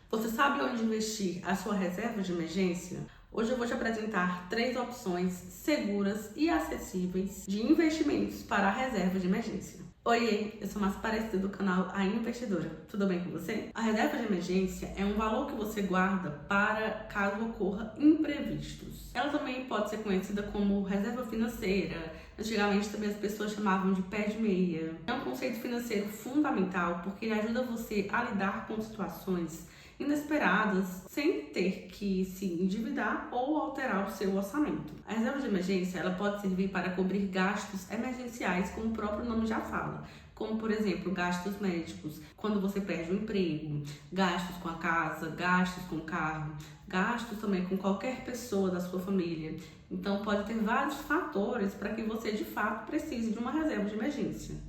Você sabe onde investir a sua reserva de emergência? Hoje eu vou te apresentar 3 opções seguras e acessíveis de investimentos para a reserva de emergência. Oiê, eu sou Márcia Aparecida do canal A Investidora. Tudo bem com você? A reserva de emergência é um valor que você guarda para caso ocorra imprevistos. Ela também pode ser conhecida como reserva financeira. Antigamente também as pessoas chamavam de pé de meia. É um conceito financeiro fundamental porque ele ajuda você a lidar com situações inesperadas sem ter que se endividar ou alterar o seu orçamento. A reserva de emergência ela pode servir para cobrir gastos emergenciais, como o próprio nome já fala, como por exemplo gastos médicos, quando você perde o emprego, gastos com a casa, gastos com o carro, gastos também com qualquer pessoa da sua família. Então pode ter vários fatores para que você de fato precise de uma reserva de emergência.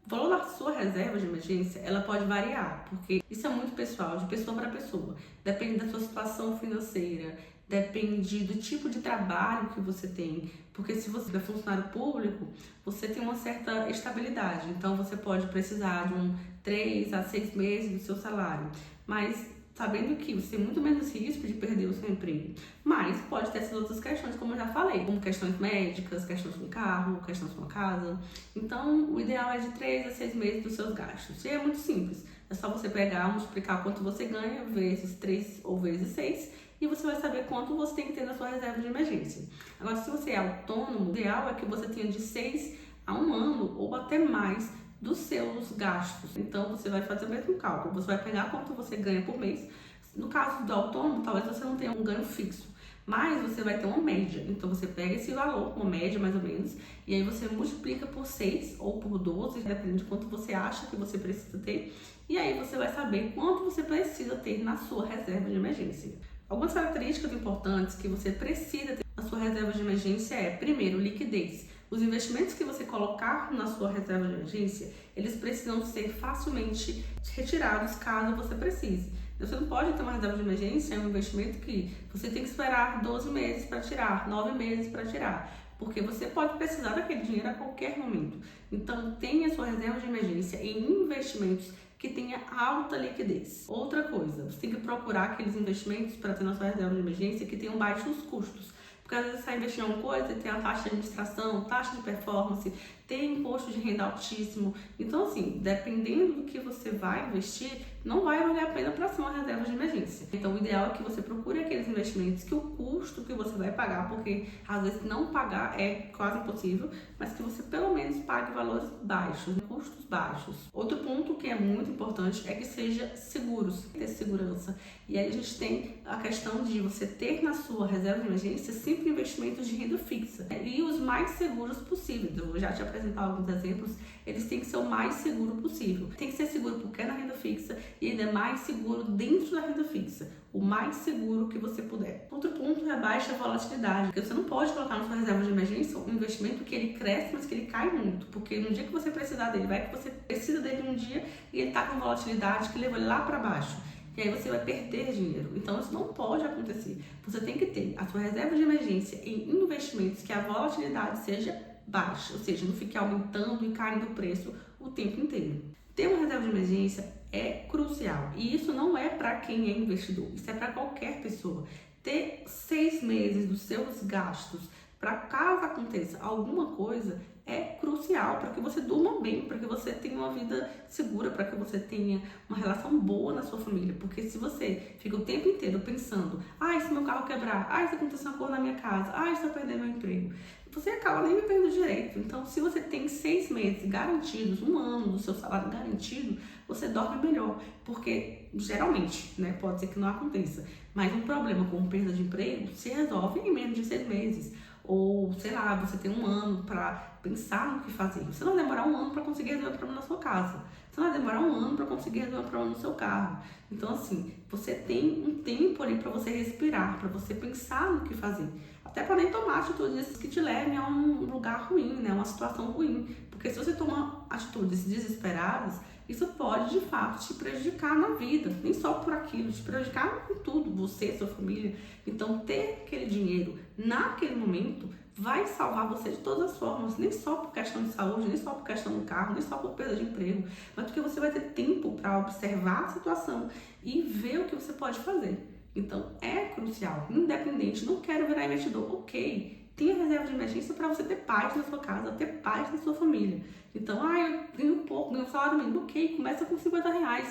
O valor da sua reserva de emergência, ela pode variar, porque isso é muito pessoal, de pessoa para pessoa. Depende da sua situação financeira, depende do tipo de trabalho que você tem. Porque se você é funcionário público, você tem uma certa estabilidade. Então, você pode precisar de 3 a 6 meses do seu salário. Mas sabendo que você tem muito menos risco de perder o seu emprego. Mas pode ter essas outras questões, como eu já falei, como questões médicas, questões com carro, questões com a casa. Então, o ideal é de 3 a 6 meses dos seus gastos. E é muito simples. É só você pegar, multiplicar quanto você ganha, vezes 3 ou vezes 6, e você vai saber quanto você tem que ter na sua reserva de emergência. Agora, se você é autônomo, o ideal é que você tenha de 6 a 1 ano ou até mais dos seus gastos. Então, você vai fazer o mesmo cálculo. Você vai pegar quanto você ganha por mês. No caso do autônomo, talvez você não tenha um ganho fixo, mas você vai ter uma média. Então, você pega esse valor, uma média mais ou menos, e aí você multiplica por 6 ou por 12, dependendo de quanto você acha que você precisa ter. E aí você vai saber quanto você precisa ter na sua reserva de emergência. Algumas características importantes que você precisa ter na sua reserva de emergência é, primeiro, liquidez. Os investimentos que você colocar na sua reserva de emergência, eles precisam ser facilmente retirados caso você precise. Você não pode ter uma reserva de emergência, é um investimento que você tem que esperar 12 meses para tirar, 9 meses para tirar, porque você pode precisar daquele dinheiro a qualquer momento. Então, tenha a sua reserva de emergência em investimentos que tenha alta liquidez. Outra coisa, você tem que procurar aqueles investimentos para ter na sua reserva de emergência que tenham baixos custos. Porque às vezes você vai investir em uma coisa e tem a taxa de administração, taxa de performance, tem imposto de renda altíssimo. Então, assim, dependendo do que você vai investir, não vai valer a pena para ser uma reserva de emergência. Então, o ideal é que você procure aqueles investimentos que o custo que você vai pagar, porque às vezes não pagar é quase impossível, mas que você pelo menos pague valores baixos, custos baixos. Outro ponto que é muito importante é que seja seguros, ter segurança. E aí a gente tem a questão de você ter na sua reserva de emergência sempre investimentos de renda fixa e os mais seguros possíveis. Eu vou já te apresentar alguns exemplos. Eles têm que ser o mais seguro possível. Tem que ser seguro porque é na renda fixa e ainda é mais seguro dentro da renda fixa. O mais seguro que você puder. Outro ponto é a baixa volatilidade, porque você não pode colocar na sua reserva de emergência um investimento que ele cresce, mas que ele cai muito, porque no dia que você precisar dele, vai que você precisa dele um dia e ele está com volatilidade que leva ele lá para baixo. E aí você vai perder dinheiro. Então isso não pode acontecer. Você tem que ter a sua reserva de emergência em investimentos que a volatilidade seja baixa, ou seja, não fique aumentando e caindo o preço o tempo inteiro. Ter uma reserva de emergência é crucial e isso não é para quem é investidor, isso é para qualquer pessoa. Ter 6 meses dos seus gastos para caso aconteça alguma coisa é crucial para que você durma bem, para que você tenha uma vida segura, para que você tenha uma relação boa na sua família. Porque se você fica o tempo inteiro pensando, se meu carro quebrar, se acontecer uma coisa na minha casa, se eu perder meu emprego, você acaba nem vivendo direito. Então, se você tem 6 meses garantidos, 1 ano do seu salário garantido, você dorme melhor. Porque, geralmente, pode ser que não aconteça, mas um problema como perda de emprego se resolve em menos de 6 meses. Ou, sei lá, você tem 1 ano para pensar no que fazer. Você não vai demorar 1 ano para conseguir resolver o problema na sua casa. Você não vai demorar 1 ano para conseguir resolver o problema no seu carro. Então, assim, você tem um tempo ali para você respirar, para você pensar no que fazer. Até para nem tomar atitudes que te levem a um lugar ruim, uma situação ruim. Porque se você tomar atitudes desesperadas, isso pode de fato te prejudicar na vida, nem só por aquilo, te prejudicar em tudo, você, sua família. Então ter aquele dinheiro naquele momento vai salvar você de todas as formas, nem só por questão de saúde, nem só por questão do carro, nem só por perda de emprego, mas porque você vai ter tempo para observar a situação e ver o que você pode fazer. Então é crucial, independente, não quero virar investidor, ok, tenha reserva de emergência para você ter paz na sua casa, ter paz na sua família. Então, eu ganho pouco, ganho salário mínimo, ok, começa com R$50.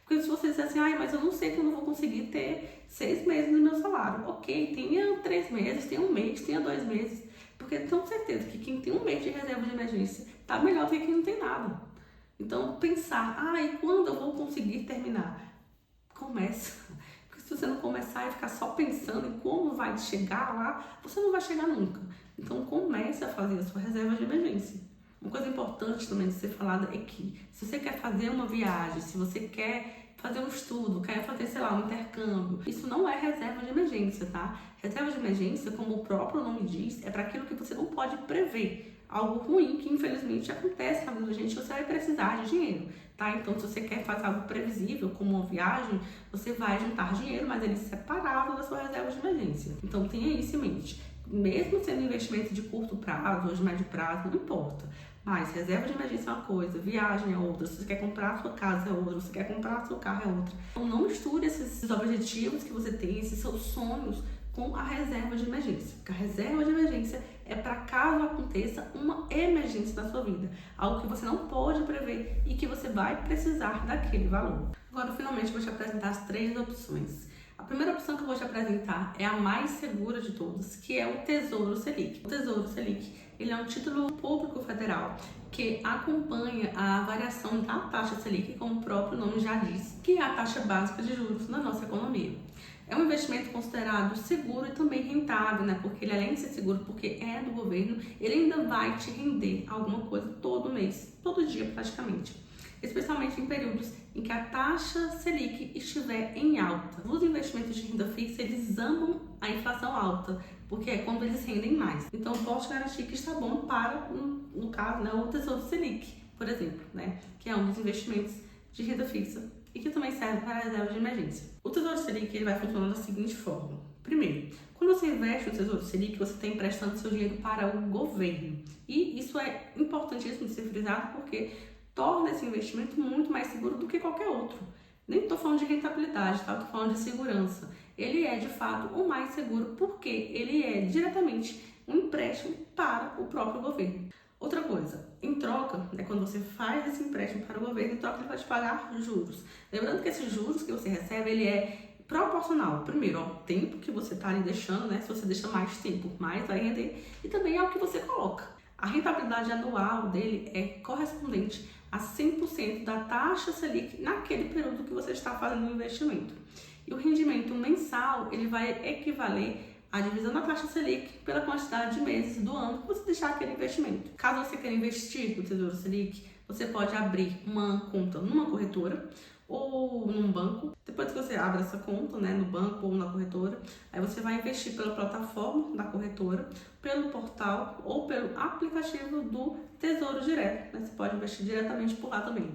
Porque se você disser assim, mas eu não sei que eu não vou conseguir ter 6 meses no meu salário. Ok, tenha 3 meses, tenha 1 mês, tenha 2 meses. Porque tenho certeza que quem tem 1 mês de reserva de emergência tá melhor do que quem não tem nada. Então, pensar, e quando eu vou conseguir terminar? Começa. Porque se você não começar e ficar só pensando em como vai chegar lá, você não vai chegar nunca. Então, comece a fazer a sua reserva de emergência. Uma coisa importante também de ser falada é que se você quer fazer uma viagem, se você quer fazer um estudo, quer fazer, um intercâmbio, isso não é reserva de emergência, tá? Reserva de emergência, como o próprio nome diz, é para aquilo que você não pode prever. Algo ruim que infelizmente acontece na vida da gente, você vai precisar de dinheiro, tá? Então, se você quer fazer algo previsível, como uma viagem, você vai juntar dinheiro, mas ele separado da sua reserva de emergência. Então, tenha isso em mente. Mesmo sendo investimento de curto prazo ou de médio prazo, não importa. Mas reserva de emergência é uma coisa, viagem é outra, se você quer comprar a sua casa é outra, se você quer comprar o seu carro é outra. Então não misture esses objetivos que você tem, esses seus sonhos com a reserva de emergência. Porque a reserva de emergência é para caso aconteça uma emergência na sua vida. Algo que você não pode prever e que você vai precisar daquele valor. Agora, finalmente, eu vou te apresentar as 3 opções. A primeira opção que eu vou te apresentar é a mais segura de todas, que é o Tesouro Selic. O Tesouro Selic, ele é um título público federal que acompanha a variação da taxa Selic, como o próprio nome já diz, que é a taxa básica de juros na nossa economia. É um investimento considerado seguro e também rentável, né? Porque ele, além de ser seguro, porque é do governo, ele ainda vai te render alguma coisa todo mês, todo dia praticamente. Especialmente em períodos em que a taxa Selic estiver em alta. Os investimentos de renda fixa, eles amam a inflação alta, porque é quando eles rendem mais. Então, posso garantir que está bom para, no caso, o Tesouro Selic, por exemplo, né? Que é um dos investimentos de renda fixa e que também serve para a reserva de emergência. O Tesouro Selic, ele vai funcionar da seguinte forma. Primeiro, quando você investe no Tesouro Selic, você está emprestando seu dinheiro para o governo. E isso é importantíssimo de ser frisado, porque torna esse investimento muito mais seguro do que qualquer outro. Nem estou falando de rentabilidade, tá? Estou falando de segurança. Ele é, de fato, o mais seguro porque ele é diretamente um empréstimo para o próprio governo. Outra coisa, em troca, quando você faz esse empréstimo para o governo, em troca ele vai te pagar juros. Lembrando que esses juros que você recebe, ele é proporcional, primeiro, ao tempo que você está ali deixando, né? Se você deixa mais tempo, mais vai render, e também ao que você coloca. A rentabilidade anual dele é correspondente a 100% da taxa Selic naquele período que você está fazendo o investimento. E o rendimento mensal, ele vai equivaler à divisão da taxa Selic pela quantidade de meses do ano que você deixar aquele investimento. Caso você queira investir no Tesouro Selic, você pode abrir uma conta numa corretora ou num banco. Depois que você abre essa conta, no banco ou na corretora, aí você vai investir pela plataforma da corretora, pelo portal ou pelo aplicativo do Tesouro Direto. Você pode investir diretamente por lá também.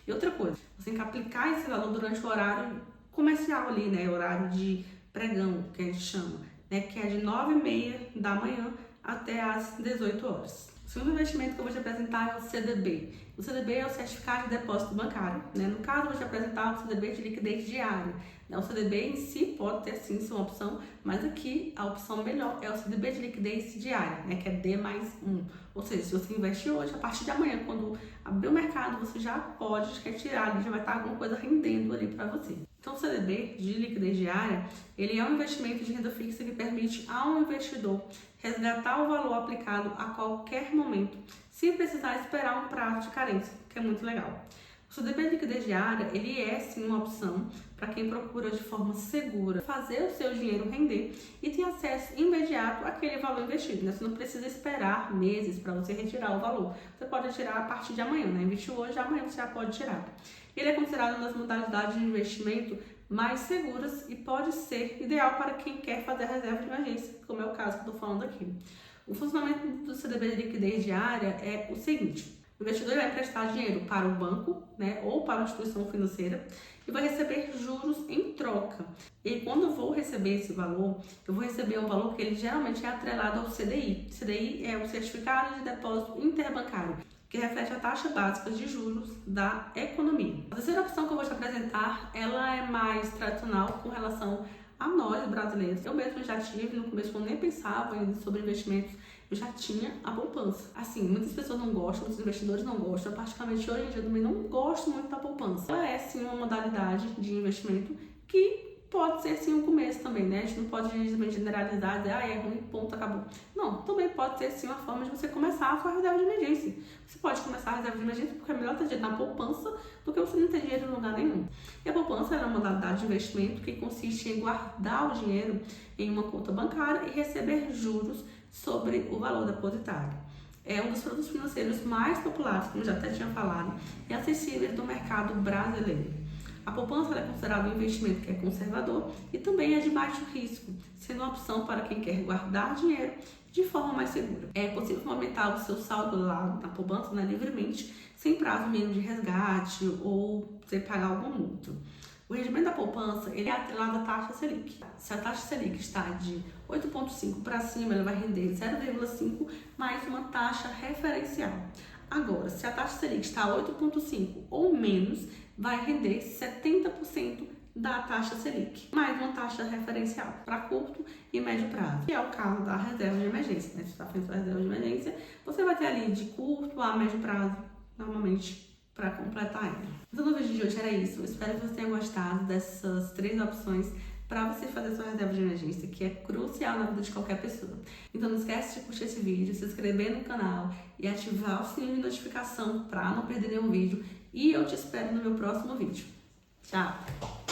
E outra coisa, você tem que aplicar esse valor durante o horário comercial ali, horário de pregão, que a gente chama, que é de 9h30 da manhã até às 18 horas. O segundo investimento que eu vou te apresentar é o CDB. O CDB é o Certificado de Depósito Bancário. No caso, eu vou te apresentar o CDB de liquidez diária. O CDB em si pode ter sim sua opção, mas aqui a opção melhor é o CDB de liquidez diária, que é D+1. Ou seja, se você investir hoje, a partir de amanhã, quando abrir o mercado, você já pode retirar ali, já vai estar alguma coisa rendendo ali para você. Então, o CDB de liquidez diária, ele é um investimento de renda fixa que permite ao investidor resgatar o valor aplicado a qualquer momento, sem precisar esperar um prazo de carência, que é muito legal. O CDB de liquidez diária, ele é sim uma opção para quem procura de forma segura fazer o seu dinheiro render e ter acesso imediato àquele valor investido. Você não precisa esperar meses para você retirar o valor. Você pode retirar a partir de amanhã, investiu hoje, amanhã você já pode tirar. Ele é considerado uma das modalidades de investimento mais seguras e pode ser ideal para quem quer fazer a reserva de emergência, como é o caso que eu estou falando aqui. O funcionamento do CDB de liquidez diária é o seguinte: O investidor vai emprestar dinheiro para o banco, né, ou para uma instituição financeira e vai receber juros em troca. E quando eu vou receber esse valor, eu vou receber um valor que ele geralmente é atrelado ao CDI. CDI é o Certificado de Depósito Interbancário, que reflete a taxa básica de juros da economia. A terceira opção que eu vou te apresentar, ela é mais tradicional com relação a nós brasileiros. Eu mesmo já tive, no começo eu nem pensava ainda sobre investimentos, eu já tinha a poupança. Assim, muitas pessoas não gostam, muitos investidores não gostam, eu particularmente hoje em dia também não gosto muito da poupança. Ela é sim uma modalidade de investimento que pode ser sim um começo também, né? A gente não pode generalizar, dizer, é ruim, ponto, acabou. Não, também pode ser sim uma forma de você começar a sua reserva de emergência. Você pode começar a reserva de emergência porque é melhor ter dinheiro na poupança do que você não ter dinheiro em lugar nenhum. E a poupança é uma modalidade de investimento que consiste em guardar o dinheiro em uma conta bancária e receber juros sobre o valor depositário. É um dos produtos financeiros mais populares, como eu já até tinha falado, e acessíveis do mercado brasileiro. A poupança é considerada um investimento que é conservador e também é de baixo risco, sendo uma opção para quem quer guardar dinheiro de forma mais segura. É possível aumentar o seu saldo lá na poupança, né, livremente, sem prazo mínimo de resgate ou sem pagar algum multa. O rendimento da poupança ele é atrelado à taxa Selic. Se a taxa Selic está de 8,5 para cima, ele vai render 0,5 mais uma taxa referencial. Agora, se a taxa Selic está a 8,5 ou menos, vai render 70% da taxa Selic, mais uma taxa referencial para curto e médio prazo. Que é o caso da reserva de emergência, né? Se você está fazendo sua reserva de emergência, você vai ter ali de curto a médio prazo, normalmente, para completar ela. Então, no vídeo de hoje era isso. Eu espero que você tenha gostado dessas 3 opções para você fazer sua reserva de emergência, que é crucial na vida de qualquer pessoa. Então não esquece de curtir esse vídeo, se inscrever no canal e ativar o sininho de notificação para não perder nenhum vídeo. E eu te espero no meu próximo vídeo. Tchau!